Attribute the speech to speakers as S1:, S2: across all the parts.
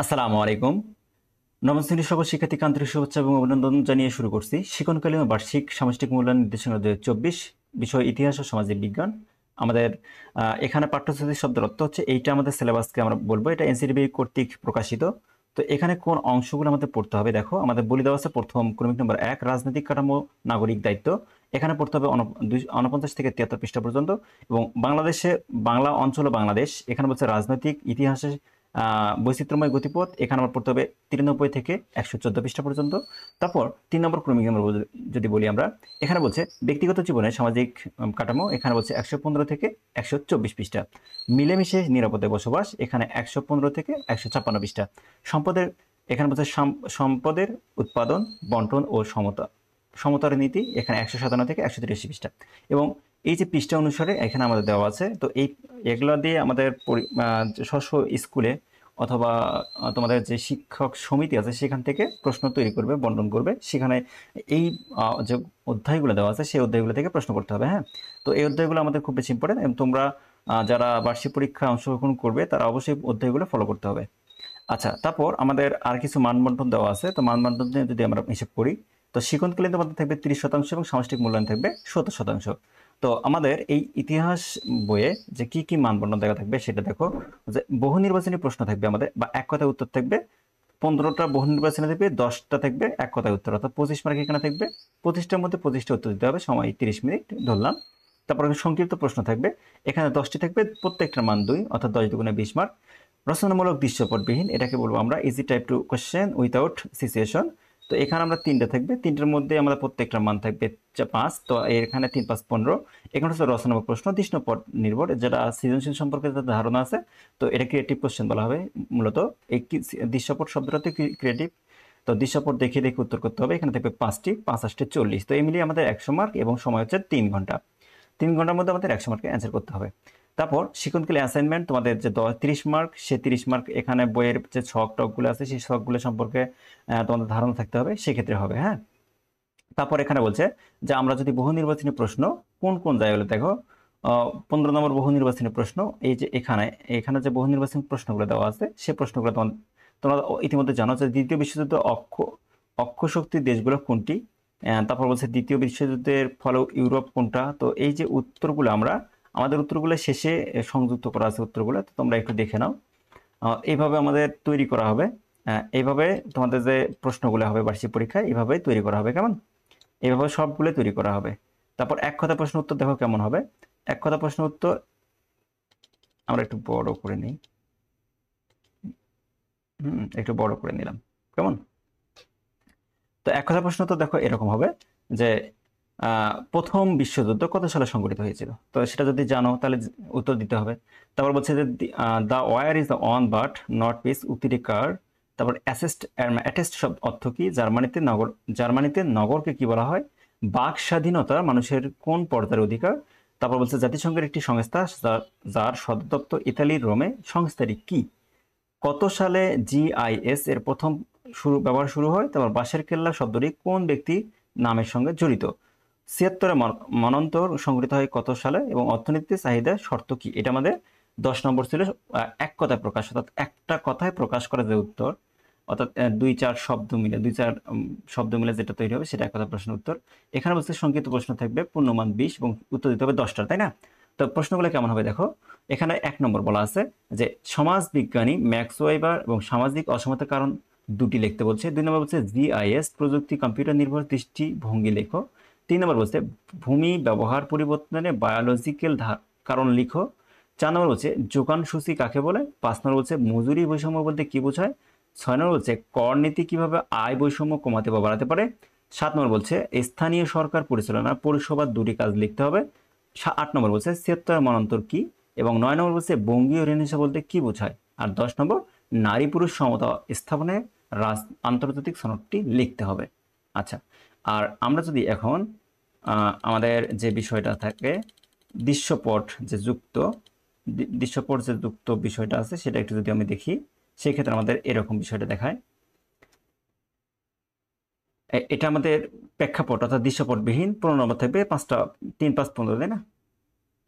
S1: আসসালামু আলাইকুম। নবম শ্রেণীর সকল শিক্ষার্থীকে আন্তরিক শুভেচ্ছা এবং অভিনন্দন জানিয়ে শুরু করছি শিক্ষণকালীন বার্ষিক সামষ্টিক মূল্যায়ন নির্দেশনা 2024, বিষয় ইতিহাস ও সামাজিক বিজ্ঞান। আমাদের এখানে পাঠ্যসূচি শব্দের অর্থ হচ্ছে এইটা আমাদের সিলেবাসকে আমরা বলবো, এটা এনসিটিবি কর্তৃক প্রকাশিত। তো এখানে কোন অংশগুলো আমাদের পড়তে হবে দেখো, আমাদের বলে দেওয়া আছে প্রথম ক্রমিক নম্বর 1 রাজনৈতিক কাঠামো নাগরিক দায়িত্ব। এখানে পড়তে হবে 49 থেকে 73 পৃষ্ঠা পর্যন্ত। এবং বাংলা অঞ্চল ও বাংলাদেশ, এখানে বলছে রাজনৈতিক ইতিহাসে বৈচিত্র্যময় গতিপথ, এখানে আমার পড়তে হবে 93 থেকে 114 পৃষ্ঠা পর্যন্ত। তারপর 3 নম্বর ক্রমিক নম্বর যদি বলি আমরা, এখানে বলছে ব্যক্তিগত জীবনে সামাজিক কাঠামো, এখানে বলছে 115 থেকে 124 পৃষ্ঠা। মিলেমিশে নিরাপদে বসবাস, এখানে 115 থেকে 156 পৃষ্ঠা। সম্পদের, এখানে বলছে সম্পদের উৎপাদন, বন্টন ও সমতার নীতি, এখানে 157 থেকে 183 পৃষ্ঠা। এবং এই যে পৃষ্ঠা অনুসারে এখানে আমাদের দেওয়া আছে, তো এগুলো দিয়ে আমাদের স্ব স্কুলে অথবা তোমাদের যে শিক্ষক সমিতি আছে সেখান থেকে প্রশ্ন তৈরি করবে, বন্টন করবে। সেখানে এই যে অধ্যায়গুলো দেওয়া আছে সেই অধ্যায়গুলো থেকে প্রশ্ন করতে হবে। হ্যাঁ, তো এই অধ্যায়গুলো আমাদের খুব বেশি ইম্পর্টেন্ট এবং তোমরা যারা বার্ষিক পরীক্ষায় অংশগ্রহণ করবে তারা অবশ্যই অধ্যায়গুলো ফলো করতে হবে। আচ্ছা, তারপর আমাদের আর কিছু মানবন্টন দেওয়া আছে। তো মানবন্টন নিয়ে যদি আমরা হিসেব করি, তো শিক্ষণকালীন তোমাদের থাকবে 30% এবং সামষ্টিক মূল্যায়ন থাকবে 70%। তো আমাদের এই ইতিহাস বইয়ে যে কি কি মানবন্টন দেওয়া থাকবে সেটা দেখো, যে বহু নির্বাচনী প্রশ্ন থাকবে আমাদের, বা এক কথায় উত্তর থাকবে 15টা, বহু নির্বাচনে থাকবে 10টা, থাকবে এক কথায় উত্তর, অর্থাৎ 25 মার্ক এখানে থাকবে। 25টার মধ্যে 25টা উত্তর দিতে হবে, সময় 30 মিনিট ধরলাম। তারপর সংক্ষিপ্ত প্রশ্ন থাকবে, এখানে 10টি থাকবে, প্রত্যেকটার মান 2, অর্থাৎ 10 দুগুণে 20 মার্ক। রচনামূলক দৃশ্যপটবিহীন, এটাকে বলবো আমরা easy type two question without situation. তো এখানে আমরা 3টা থাকবে, 3টার মধ্যে আমাদের প্রত্যেকটার মান থাকবে 5। তো এখানে 3 5 15। এখানে হচ্ছে রচনামূলক প্রশ্ন দৃশ্যপট নির্ভর, যেটা সৃজনশীল সম্পর্কে যাদের ধারণা আছে, তো এটা ক্রিয়েটিভ কোশ্চেন বলা হবে মূলত। এই দৃশ্যপট শব্দটাতে ক্রিয়েটিভ, তো দৃশ্যপট দেখে দেখে উত্তর করতে হবে। এখানে থাকবে 5টি, 5 8 40। তো এই মিলিয়ে আমাদের 100 মার্ক এবং সময় হচ্ছে 3 ঘন্টা। 3 ঘন্টার মধ্যে আমাদের 100 মার্কে অ্যান্সার করতে হবে। তারপর শিক্ষণকালীন অ্যাসাইনমেন্ট তোমাদের যে 30 মার্ক, সে 30 মার্ক এখানে বইয়ের যে ছক টকগুলো আছে সেই ছকগুলো সম্পর্কে তোমাদের ধারণা থাকতে হবে, সেক্ষেত্রে হবে। হ্যাঁ, তারপর এখানে বলছে যে আমরা যদি বহু নির্বাচনী প্রশ্ন কোন কোন জায়গাগুলো দেখো, 15 নম্বর বহু নির্বাচনী প্রশ্ন, এই যে এখানে এখানে যে বহু নির্বাচনী প্রশ্নগুলো দেওয়া আছে সেই প্রশ্নগুলো তোমরা ইতিমধ্যে জানো যে দ্বিতীয় বিশ্বযুদ্ধ অক্ষ শক্তির দেশগুলো কোনটি। তারপর বলছে দ্বিতীয় বিশ্বযুদ্ধের ফলে ইউরোপ কোনটা। তো এই যে উত্তরগুলো আমাদের উত্তরগুলো শেষে সংযুক্ত করা আছে উত্তরগুলো, তো তোমরা একটু দেখে নাও। এইভাবে আমাদের তৈরি করা হবে। এইভাবে তোমাদের যে প্রশ্নগুলো হবে বার্ষিক পরীক্ষায় এইভাবে তৈরি করা হবে। কেমন? এইভাবে সবগুলো তৈরি করা হবে। তারপর এক কথা প্রশ্ন উত্তর দেখো কেমন হবে। এক কথা প্রশ্ন উত্তর আমরা একটু বড় করে নিই। একটু বড় করে নিলাম। কেমন? তো এক কথা প্রশ্ন তো দেখো এরকম হবে যে প্রথম বিশ্বযুদ্ধ কত সালে সংঘটিত হয়েছিল, তো সেটা যদি জানো তাহলে উত্তর দিতে হবে। তারপর বলছে যে the war is the on but not peace, উক্তিটি কার। তারপর অ্যাটেস্ট শব্দ অর্থ কি, জার্মানিতে নগরকে কি বলা হয়। বাক স্বাধীনতা মানুষের কোন পর্যায়ের অধিকার। তারপর বলছে জাতিসংঘের একটি সংস্থা যার সদর দপ্তর ইতালির রোমে, সংস্থাটি কি। কত সালে জিআইএস এর প্রথম ব্যবহার শুরু হয়। তারপর বাঁশের কেল্লা শব্দটি কোন ব্যক্তি নামের সঙ্গে জড়িত। 76 মনন্তর সংঘটিত হয় কত সালে এবং অর্থনীতিতে চাহিদা শর্ত কি। এটা আমাদের 10 নম্বর ছিল। এক কথায় প্রকাশ, অর্থাৎ একটা কথায় প্রকাশ করা যে উত্তর, অর্থাৎ 2 4 শব্দ মিলে 2 4 শব্দ মিলে যেটা তৈরি হবে সেটা এক কথা প্রশ্ন উত্তর। এখানে বলছে সংক্ষিপ্ত প্রশ্ন থাকবে, পূর্ণমান 20 এবং উত্তর দিতে হবে 10টা, তাই না? তো প্রশ্নগুলো কেমন হবে দেখো, এখানে 1 নম্বর বলা আছে যে সমাজ বিজ্ঞানী ম্যাক্স ওয়েবার এবং সামাজিক অসমতার কারণ দুটি লিখতে বলছে। 2 নম্বর বলছে জিআইএস প্রযুক্তি কম্পিউটার নির্ভর দৃষ্টিভঙ্গি লেখো। 3 নম্বর বলছে ভূমি ব্যবহার পরিবর্তনে বায়োলজিক্যাল কারণ লিখো। 4 নম্বর বলছে যোগান সূচি কাকে বলে। 5 নম্বর বলছে মজুরি বৈষম্য বলতে কি বোঝায়। 6 নম্বর বলছে কর নীতি কিভাবে আয় বৈষম্য কমাতে বা বাড়াতে পারে। 7 নম্বর বলছে স্থানীয় সরকার পরিচালনা পরিষেবার দুটি কাজ লিখতে হবে। 8 নম্বর বলছে 76 মনান্তর কি, এবং 9 নম্বর বলছে বঙ্গীয় ঋণ হিসাব বলতে কি বোঝায়। আর 10 নম্বর নারী পুরুষ সমতা স্থাপনে আন্তর্জাতিক সনদটি লিখতে হবে। আচ্ছা, আর আমরা যদি এখন আমাদের যে বিষয়টা থাকে দৃশ্যপট যে যুক্ত বিষয়টা আছে সেটা একটু যদি আমি দেখি, সেক্ষেত্রে আমাদের এরকম বিষয়টা দেখায়। এটা আমাদের প্রেক্ষাপট অর্থাৎ দৃশ্যপটবিহীন। 15 নম্বর থাকবে 5টা, 3 5 15, তাই না?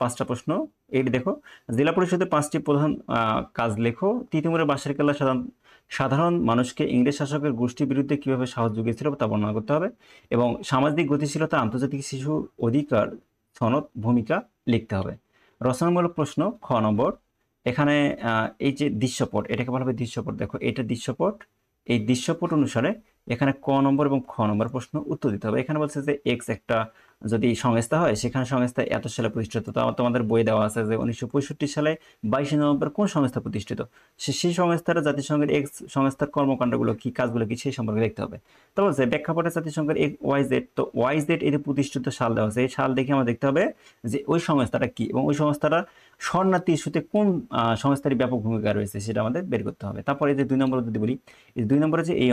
S1: 5টা প্রশ্ন। এই দেখো, জেলা পরিষদের 5টি প্রধান কাজ লেখো। তিতুমিরে বাঁশের কেল্লা সাধারণ মানুষকে ইংরেজ শাসকের গোষ্ঠীর বিরুদ্ধে কিভাবে সাহস জুগিয়েছিল তা বর্ণনা করতে হবে, এবং সামাজিক গতিশীলতা আন্তর্জাতিক শিশু অধিকার সনদ ভূমিকা লিখতে হবে। রচনামূলক প্রশ্ন খ নম্বর, এখানে এই যে দৃশ্যপট, এটাকে বলা হবে দৃশ্যপট। দেখো এটা দৃশ্যপট, এই দৃশ্যপট অনুসারে এখানে ক নম্বর এবং খ নম্বর প্রশ্ন উত্তর দিতে হবে। এখানে বলছে যে এক্স একটা যদি সংস্থা হয়, সেখানে সংস্থা এত সালে প্রতিষ্ঠিত। তো তোমাদের বই দেওয়া আছে যে 1965 সালে 22 নভেম্বর কোন সংস্থা প্রতিষ্ঠিত, সেই সংস্থাটা জাতিসংঘের এক্স সংস্থার কর্মকাণ্ডগুলো কি, কাজগুলো কি, সেই সম্পর্কে দেখতে হবে। তো বলছে প্রেক্ষাপটে জাতিসংঘের ওয়াই জেড, তো ওয়াই জেড এর প্রতিষ্ঠিত সাল দেওয়া আছে, এই সাল দেখে আমরা দেখতে হবে যে ওই সংস্থাটা কি এবং ওই সংস্থাটা শরণার্থী ইস্যুতে কোন সংস্থার ব্যাপক ভূমিকা রয়েছে সেটা আমাদের বের করতে হবে। তারপরে এই যে 2 নম্বর যদি বলি, এই 2 নম্বরে যে এই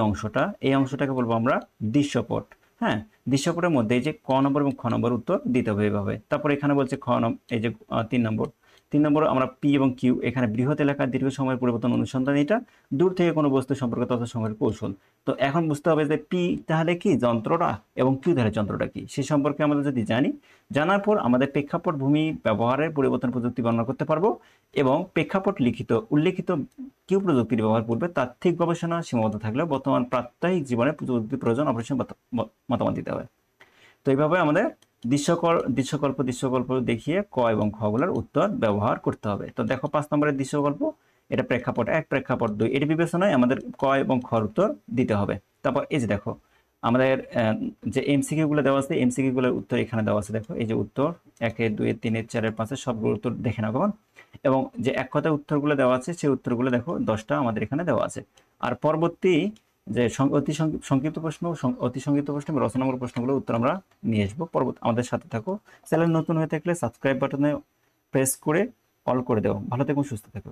S1: অংশটাকে বলবো আমরা দৃশ্যপট। হ্যাঁ, দৃশ্যপটের মধ্যে এই যে ক নম্বর এবং খ নম্বর উত্তর দিতে হবে এইভাবে। তারপরে এখানে বলছে এই যে 3 নম্বর আমরা পি এবং কিউ, এখানে বৃহৎ এলাকার দীর্ঘ সময়ের পরিবর্তন অনুসন্ধান, এটা দূর থেকে কোনো বস্তু সম্পর্কে তথ্য সংগ্রহের কৌশল। তো এখন বুঝতে হবে যে পি তাহলে কি যন্ত্রটা এবং কিউ তাহলে যন্ত্রটা কি, সে সম্পর্কে আমরা যদি জানি, জানার পর আমাদের প্রেক্ষাপট ভূমি ব্যবহারের পরিবর্তন প্রযুক্তি বর্ণনা করতে পারবো, এবং প্রেক্ষাপট উল্লেখিত কিউ প্রযুক্তির ব্যবহার পূর্বে তাত্ত্বিক গবেষণা সীমাবদ্ধ থাকলেও বর্তমান প্রাত্যহিক জীবনে প্রযুক্তির প্রয়োজন অবশ্যই মতামত দিতে হবে। তো এইভাবে আমাদের দৃশ্যকল্প দেখিয়ে ক এবং খ গুলোর উত্তর ব্যবহার করতে হবে। তো দেখো 5 নম্বরের দৃশ্যকল্প, এটা প্রেক্ষাপট 1, প্রেক্ষাপট 2, এর বিবেচনায় আমাদের ক এবং খ উত্তর দিতে হবে। তারপর এই যে দেখো আমাদের যে এমসিকিউ গুলো দেওয়া আছে, এমসিকিউ গুলোর উত্তর এখানে দেওয়া আছে। দেখো এই যে উত্তর 1, 2, 3, 4, 5 সবগুলোর উত্তর দেখে নাও কেমন, এবং যে এক কথায় উত্তরগুলো দেওয়া আছে সেই উত্তরগুলো দেখো 10টা আমাদের এখানে দেওয়া আছে। আর পরবর্তী যে সংক্ষিপ্ত প্রশ্ন এবং রচনামূলক প্রশ্নগুলো উত্তর আমরা নিয়ে আসবো। আমাদের সাথে থাকো। চ্যানেল নতুন হয়ে থাকলে সাবস্ক্রাইব বাটনে প্রেস করে অল করে দাও। ভালো থেকো, সুস্থ থেকো।